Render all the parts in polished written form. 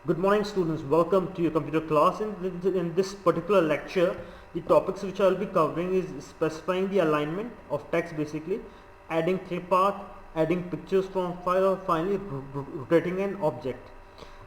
Good morning students, welcome to your computer class. In this particular lecture, the topics which I will be covering is specifying the alignment of text basically, adding clip art, adding pictures from file और finally rotating an object.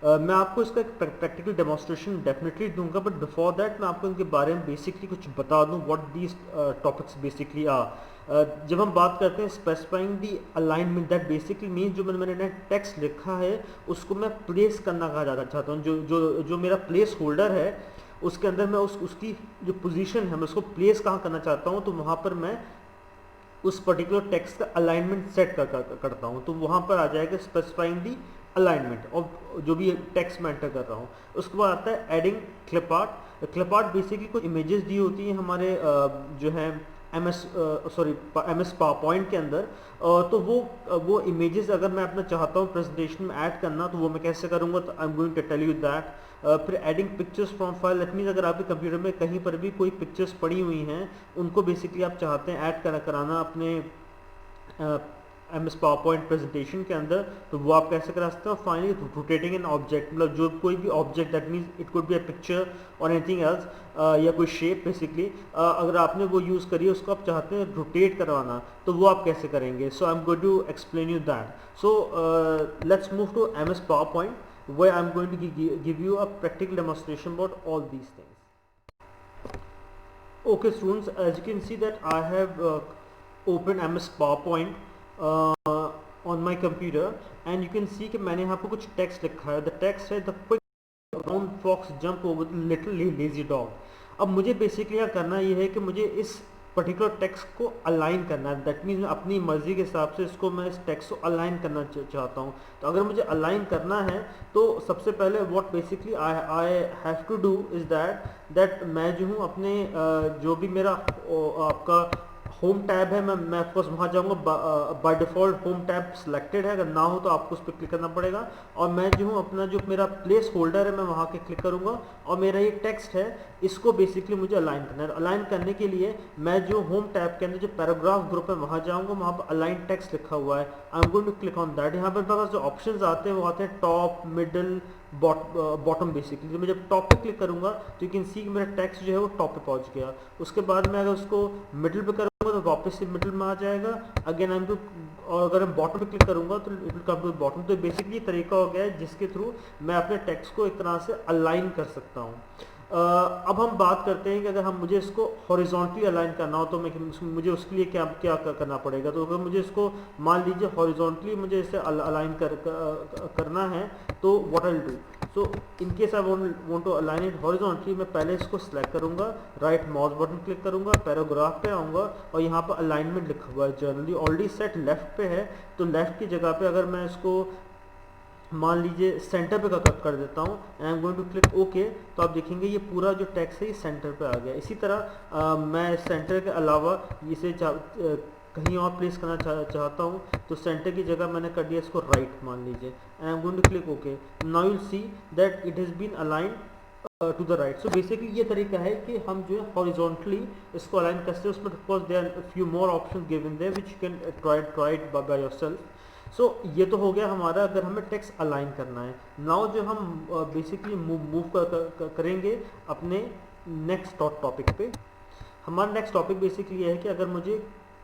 मैं आपको इसका एक practical demonstration definitely दूंगा, but before that मैं आपको इनके बारे में बेसिकली कुछ बता दूं what these topics basically are. जब हम बात करते हैं specifying the alignment, that basically mean जो मैंने टेक्स्ट लिखा है उसको मैं प्लेस करना कहा जाता चाहता हूँ। जो जो जो मेरा प्लेस होल्डर है उसके अंदर मैं उसकी जो पोजीशन है मैं उसको प्लेस कहाँ करना चाहता हूँ, तो वहाँ पर मैं उस पर्टिकुलर टेक्स्ट का अलाइनमेंट सेट करता हूँ। तो वहाँ पर आ जाएगा स्पेसिफाइंग दी अलाइनमेंट और जो भी टेक्स्ट मैं एंटर कर रहा हूँ। उसके बाद आता है adding clip art. Clip art basically कुछ इमेजेस दी होती हैं हमारे जो है एम एस पावरपॉइंट के अंदर। तो वो इमेजेस अगर मैं अपना चाहता हूँ प्रेजेंटेशन में ऐड करना, तो वो मैं कैसे करूँगा, तो I am going to tell you that. फिर adding pictures from file, that means अगर आपके कंप्यूटर में कहीं पर भी कोई पिक्चर्स पड़ी हुई हैं उनको बेसिकली आप चाहते हैं ऐड कराना अपने M S power point presentation के अंदर, तो वो आप कैसे करा सकते हो। फाइनली रोटेटिंग एन ऑब्जेक्ट, मतलब जो कोई भी object, that means it could be a picture और एनीथिंग एल्स, या कोई शेप बेसिकली अगर आपने वो यूज़ करी है उसको आप चाहते हैं रोटेट करवाना, तो वो आप कैसे करेंगे। So I am going to explain you that. So let's move to M S power point where I'm going to give you a practical demonstration about all these things. Okay students, as you can see that I have opened MS PowerPoint on my computer, and you can see कि मैंने यहाँ पर कुछ text लिखा है। The text है the quick brown fox jump over the little lazy dog। अब मुझे बेसिकली यहाँ करना ये है कि मुझे इस पर्टिकुलर टेक्स्ट को अलाइन करना है। दैट मीन्स अपनी मर्जी के हिसाब से इसको मैं इस टेक्स्ट को अलाइन करना चाहता हूँ। तो अगर मुझे अलाइन करना है तो सबसे पहले what basically I have to do is that मैं जो हूँ अपने जो भी मेरा आपका होम टैब है, मैं ऑफकोर्स वहाँ जाऊँगा। By default home tab selected है, अगर ना हो तो आपको उस पर क्लिक करना पड़ेगा। और मैं जो हूँ अपना जो मेरा प्लेस होल्डर है मैं वहाँ के क्लिक करूँगा, और मेरा ये टेक्स्ट है इसको बेसिकली मुझे अलाइन करना है। अलाइन करने के लिए मैं जो होम टैब के अंदर जो पैराग्राफ ग्रुप है वहाँ जाऊँगा, वहाँ पर अलाइन टेक्स्ट लिखा हुआ है। I am going to click on that. यहाँ पर पास जो ऑप्शंस आते हैं वो आते हैं टॉप, मिडल, बॉटम बेसिकली। तो मैं जब टॉप पे क्लिक करूँगा तो यू कैन सी कि मेरा टेक्स्ट जो है वो टॉप पे पहुँच गया। उसके बाद मैं अगर उसको मिडिल पे करूँगा तो वापस से मिडिल में आ जाएगा अगेन आई एम टू, और अगर मैं बॉटम पे क्लिक करूँगा तो it will come to bottom. तो बेसिकली तरीका हो गया है जिसके थ्रू मैं अपने टेक्स्ट को एक तरह से अलाइन कर सकता हूँ। अब हम बात करते हैं कि अगर मुझे इसको हॉरिजॉन्टली अलाइन करना हो तो मुझे उसके लिए क्या करना पड़ेगा। तो अगर मुझे इसको मान लीजिए हॉरिजॉन्टली मुझे इसे अलाइन करना है, तो what I will do, so in case I want to align it horizontally, मैं पहले इसको सिलेक्ट करूंगा, राइट माउस बटन क्लिक करूंगा, पैराग्राफ पे आऊँगा और यहाँ पर अलाइनमेंट लिखा हुआ है जनरली ऑलरेडी सेट लेफ्ट पे है। तो लेफ्ट की जगह पे अगर मैं इसको मान लीजिए सेंटर पे कर देता हूँ, I am going to click okay, तो आप देखेंगे ये पूरा जो टेक्स्ट है ये सेंटर पे आ गया। इसी तरह मैं सेंटर के अलावा इसे कहीं और प्लेस करना चाहता हूँ, तो सेंटर की जगह मैंने कर दिया इसको राइट मान लीजिए, I am going to click okay. Now you will see that it has been aligned to the right. So basically ये तरीका है कि हम जो है हॉरिजॉन्टली इसको अलाइन करते हैं। उसमें of course there are few more option given there which you can try it by yourself. So ये तो हो गया हमारा अगर हमें टेक्स्ट अलाइन करना है। नाउ जो हम बेसिकली मूव करेंगे अपने नेक्स्ट टॉपिक पे। हमारा नेक्स्ट टॉपिक बेसिकली ये है कि अगर मुझे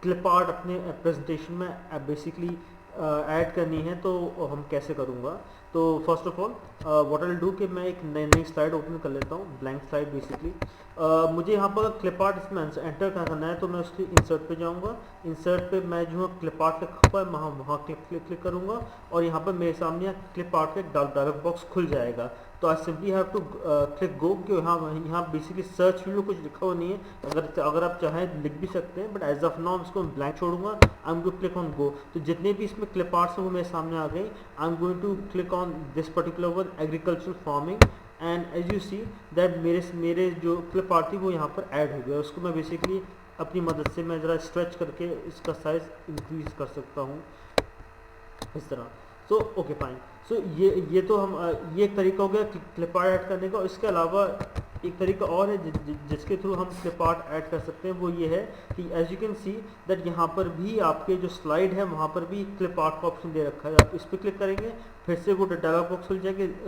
क्लिप आर्ट अपने प्रेजेंटेशन में बेसिकली ऐड करनी है तो हम कैसे करूँगा। तो first of all what I will do कि मैं एक नई स्लाइड ओपन कर लेता हूँ, ब्लैंक स्लाइड बेसिकली। मुझे यहाँ पर क्लिप आर्ट इसमें एंटर करना है, तो मैं उसकी इंसर्ट पे जाऊँगा। इंसर्ट पे मैं जो है क्लिप आर्ट लिखा हुआ है वहाँ क्लिक करूँगा, और यहाँ पर मेरे सामने क्लिप आर्ट का एक डायलॉग बॉक्स खुल जाएगा। तो I simply have to click go, कि यहाँ बेसिकली सर्च फील्ड में कुछ लिखा हुआ नहीं है। अगर आप चाहें लिख भी सकते हैं, बट एज ऑफ नाउ इसको ब्लैंक छोड़ूंगा। I am going to click on go. तो जितने भी इसमें क्लिप आर्ट्स हैं वो मेरे सामने आ गई। I am going to click on this particular one, agricultural farming, and as you see that मेरे जो क्लिप आर्ट थी वो यहाँ पर ऐड हो गया। उसको मैं बेसिकली अपनी मदद से मैं ज़रा स्ट्रेच करके इसका साइज इंक्रीज कर सकता हूँ इस तरह। So okay fine. सो ये तो हम ये एक तरीका हो गया क्लिप आर्ट ऐड करने का। इसके अलावा एक तरीका और है जिसके थ्रू हम क्लिप आर्ट ऐड कर सकते हैं, वो ये है कि as you can see that यहाँ पर भी आपके जो स्लाइड है वहाँ पर भी क्लिप आर्ट का ऑप्शन दे रखा है। आप इस पर क्लिक करेंगे, फिर से वो डायलॉग बॉक्स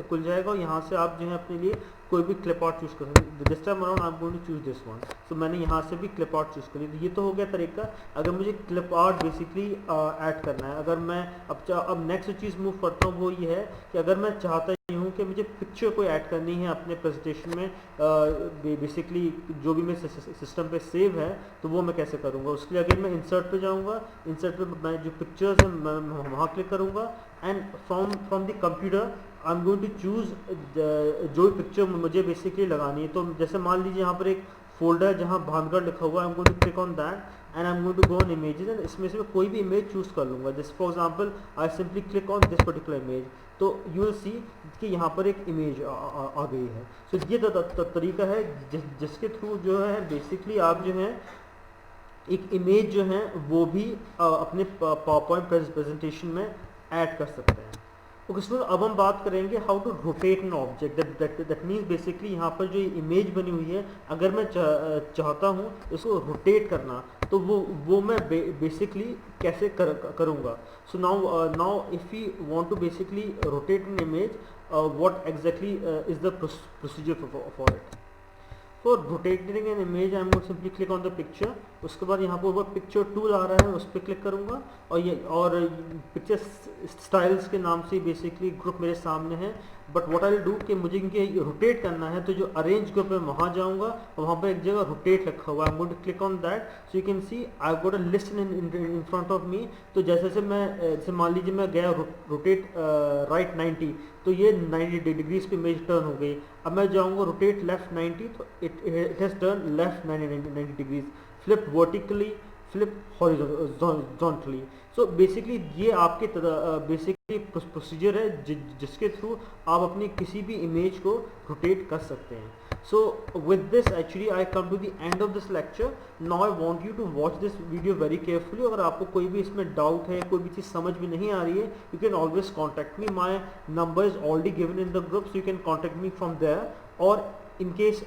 खुल जाएगा और यहाँ से आप जो है अपने लिए कोई भी क्लिप आर्ट चूज कर सकते हैं। This time around I am going to choose this one, so मैंने यहाँ से भी क्लिप आर्ट चूज कर लिया। ये तो हो गया तरीका अगर मुझे क्लिप आर्ट बेसिकली ऐड करना है। अगर मैं अब नेक्स्ट चीज़ मूव करता हूँ वो ये है कि अगर मैं चाहता हूँ कि मुझे पिक्चर कोई ऐड करनी है अपने प्रेजेंटेशन में, बेसिकली जो भी मेरे सिस्टम पे सेव है, तो वो मैं कैसे करूँगा। उसके लिए अगर मैं इंसर्ट पे जाऊँगा, इंसर्ट पे मैं जो पिक्चर्स हैं मैं वहाँ क्लिक करूँगा and from the computer I am going to choose जो पिक्चर मुझे बेसिकली लगानी है। तो जैसे मान लीजिए यहाँ पर एक फोल्डर है जहाँ भानगढ़ लिखा हुआ है, I am going to click on that and I am going to go on images and इसमें से मैं कोई भी इमेज चूज़ कर लूँगा। जैसे for example I simply click on this particular image, तो यू विल सी कि यहाँ पर एक इमेज आ गई है। सो ये तरीका है जिसके थ्रू जो है बेसिकली आप जो है एक इमेज जो है वो भी अपने पावरपॉइंट प्रेजेंटेशन में ऐड कर सकते हैं। ओके स्टूडेंट, अब हम बात करेंगे how to rotate an object. That means basically यहाँ पर जो इमेज बनी हुई है अगर मैं चाहता हूँ इसको रोटेट करना, तो वो मैं बेसिकली कैसे करूँगा। So now if you want to basically rotate an image, what exactly is the procedure for it. For rotating an image I am going simply click on the picture. उसके बाद यहाँ पर पिक्चर टूल आ रहा है, उस पर click करूँगा और पिक्चर स्टाइल्स के नाम से बेसिकली ग्रुप मेरे सामने है। But what I will do कि मुझे इनके रोटेट करना है, तो जो अरेंज ग्रुप है वहाँ जाऊँगा और वहाँ पर एक जगह रोटेट रखा हुआ है, I am going to click on that. So you can see I got a list in front of me. तो जैसे मैं जैसे मान लीजिए मैं गया रोटेट राइट 90, तो ये 90 डिग्रीज पे इमेज टर्न हो गई। अब मैं जाऊँगा रोटेट लेफ्ट 90, तो it has turn left 90 degrees, flip vertically, flip horizontally. So basically ये आपके बेसिकली प्रोसीजर है जिसके थ्रू आप अपनी किसी भी इमेज को रोटेट कर सकते हैं। So with this actually I come to the end of this lecture. Now I want you to watch this video very carefully. अगर आपको कोई भी इसमें डाउट है, कोई भी चीज़ समझ में नहीं आ रही है, you can always contact me. My number is already given in the group, so you can contact me from there. और in case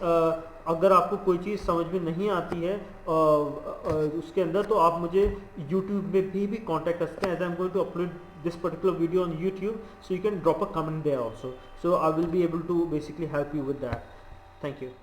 अगर आपको कोई चीज़ समझ में नहीं आती है उसके अंदर, तो आप मुझे YouTube में भी कांटेक्ट कर सकते हैं। As I am going to upload this particular video on YouTube, so you can drop a comment there also. So I will be able to basically help you with that. Thank you.